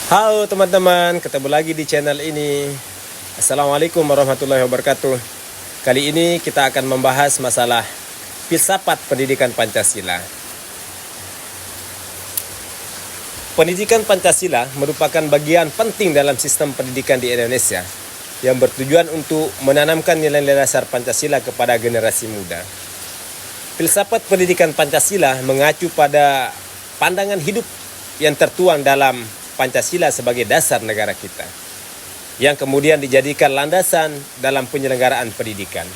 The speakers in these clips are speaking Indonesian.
Halo teman-teman, ketemu lagi di channel ini. Assalamualaikum warahmatullahi wabarakatuh. Kali ini kita akan membahas masalah filsafat pendidikan Pancasila. Pendidikan Pancasila merupakan bagian penting dalam sistem pendidikan di Indonesia yang bertujuan untuk menanamkan nilai-nilai dasar Pancasila kepada generasi muda. Filsafat pendidikan Pancasila mengacu pada pandangan hidup yang tertuang dalam Pancasila sebagai dasar negara kita, yang kemudian dijadikan landasan dalam penyelenggaraan pendidikan.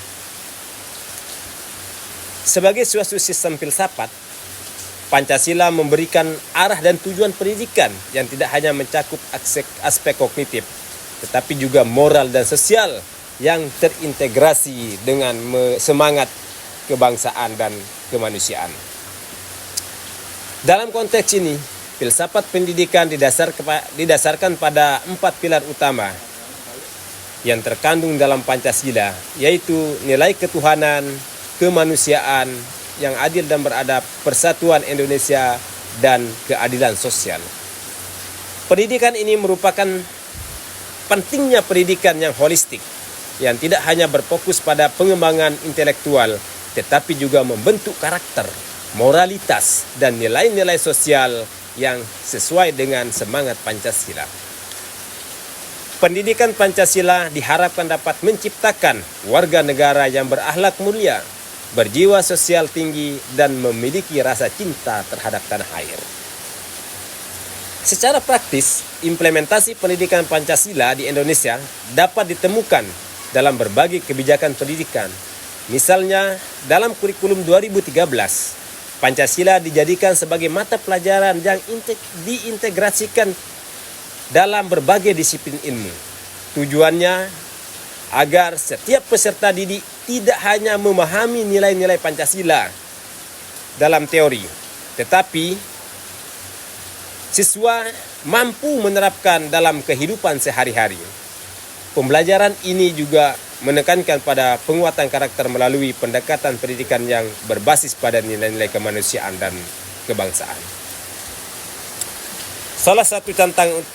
Sebagai suatu sistem filsafat, Pancasila memberikan arah dan tujuan pendidikan yang tidak hanya mencakup aspek kognitif, tetapi juga moral dan sosial yang terintegrasi dengan semangat kebangsaan dan kemanusiaan. Dalam konteks ini, filsafat pendidikan didasarkan pada 4 pilar utama yang terkandung dalam Pancasila, yaitu nilai ketuhanan, kemanusiaan yang adil dan beradab, persatuan Indonesia, dan keadilan sosial. Pendidikan ini merupakan pentingnya pendidikan yang holistik, yang tidak hanya berfokus pada pengembangan intelektual, tetapi juga membentuk karakter, moralitas, dan nilai-nilai sosial yang sesuai dengan semangat Pancasila. Pendidikan Pancasila diharapkan dapat menciptakan warga negara yang berakhlak mulia, berjiwa sosial tinggi, dan memiliki rasa cinta terhadap tanah air. Secara praktis, implementasi pendidikan Pancasila di Indonesia dapat ditemukan dalam berbagai kebijakan pendidikan. Misalnya, dalam kurikulum 2013, Pancasila dijadikan sebagai mata pelajaran yang diintegrasikan dalam berbagai disiplin ilmu. Tujuannya agar setiap peserta didik tidak hanya memahami nilai-nilai Pancasila dalam teori, tetapi siswa mampu menerapkan dalam kehidupan sehari-hari. Pembelajaran ini juga menekankan pada penguatan karakter melalui pendekatan pendidikan yang berbasis pada nilai-nilai kemanusiaan dan kebangsaan. Salah satu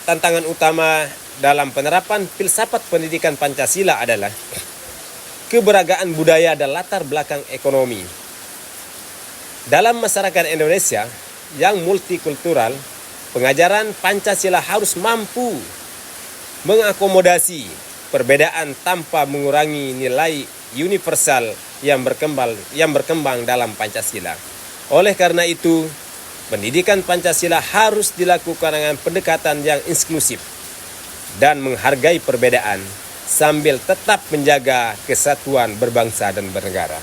tantangan utama dalam penerapan filsafat pendidikan Pancasila adalah keberagaman budaya dan latar belakang ekonomi. Dalam masyarakat Indonesia yang multikultural, pengajaran Pancasila harus mampu mengakomodasi perbedaan tanpa mengurangi nilai universal yang berkembang dalam Pancasila. Oleh karena itu, pendidikan Pancasila harus dilakukan dengan pendekatan yang inklusif dan menghargai perbedaan sambil tetap menjaga kesatuan berbangsa dan bernegara.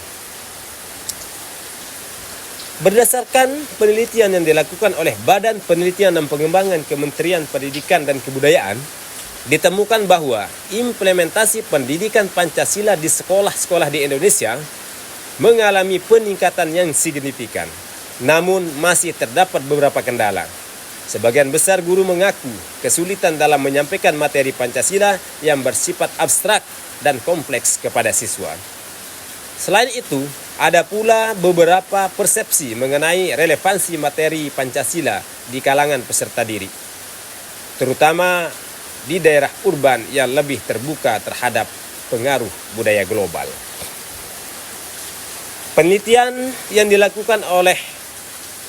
Berdasarkan penelitian yang dilakukan oleh Badan Penelitian dan Pengembangan Kementerian Pendidikan dan Kebudayaan, ditemukan bahwa implementasi pendidikan Pancasila di sekolah-sekolah di Indonesia mengalami peningkatan yang signifikan. Namun masih terdapat beberapa kendala. Sebagian besar guru mengaku kesulitan dalam menyampaikan materi Pancasila yang bersifat abstrak dan kompleks kepada siswa. Selain itu, ada pula beberapa persepsi mengenai relevansi materi Pancasila di kalangan peserta didik, terutama di daerah urban yang lebih terbuka terhadap pengaruh budaya global. Penelitian yang dilakukan oleh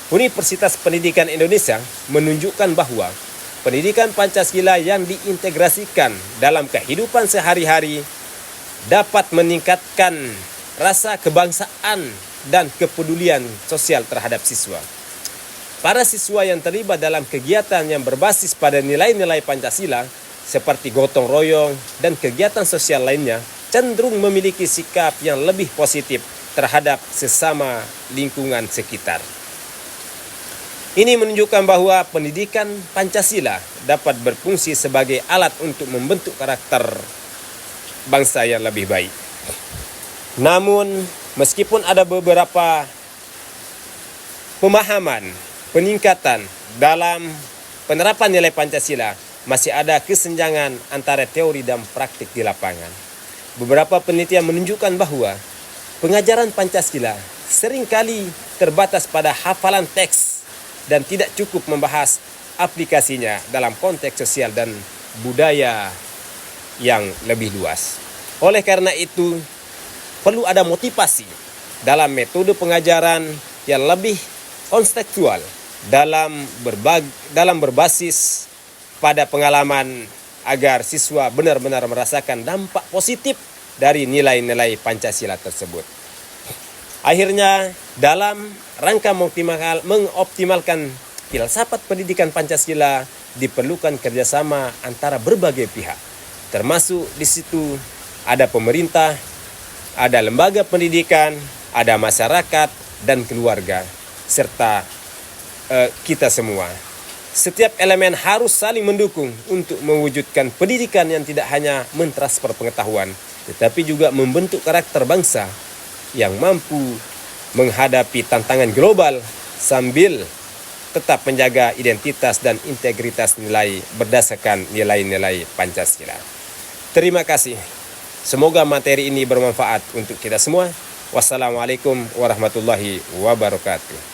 Universitas Pendidikan Indonesia menunjukkan bahwa pendidikan Pancasila yang diintegrasikan dalam kehidupan sehari-hari dapat meningkatkan rasa kebangsaan dan kepedulian sosial terhadap siswa. Para siswa yang terlibat dalam kegiatan yang berbasis pada nilai-nilai Pancasila seperti gotong royong dan kegiatan sosial lainnya cenderung memiliki sikap yang lebih positif terhadap sesama lingkungan sekitar. Ini menunjukkan bahwa pendidikan Pancasila dapat berfungsi sebagai alat untuk membentuk karakter bangsa yang lebih baik. Namun, meskipun ada beberapa pemahaman peningkatan dalam penerapan nilai Pancasila, masih ada kesenjangan antara teori dan praktik di lapangan. Beberapa penelitian menunjukkan bahwa pengajaran Pancasila seringkali terbatas pada hafalan teks dan tidak cukup membahas aplikasinya dalam konteks sosial dan budaya yang lebih luas. Oleh karena itu, perlu ada motivasi dalam metode pengajaran yang lebih konstekstual dalam berbasis pada pengalaman agar siswa benar-benar merasakan dampak positif dari nilai-nilai Pancasila tersebut. Akhirnya, dalam rangka mengoptimalkan filsafat pendidikan Pancasila diperlukan kerjasama antara berbagai pihak, termasuk di situ ada pemerintah, ada lembaga pendidikan, ada masyarakat dan keluarga, serta kita semua. Setiap elemen harus saling mendukung untuk mewujudkan pendidikan yang tidak hanya mentransfer pengetahuan, tetapi juga membentuk karakter bangsa yang mampu menghadapi tantangan global sambil tetap menjaga identitas dan integritas nilai berdasarkan nilai-nilai Pancasila. Terima kasih. Semoga materi ini bermanfaat untuk kita semua. Wassalamualaikum warahmatullahi wabarakatuh.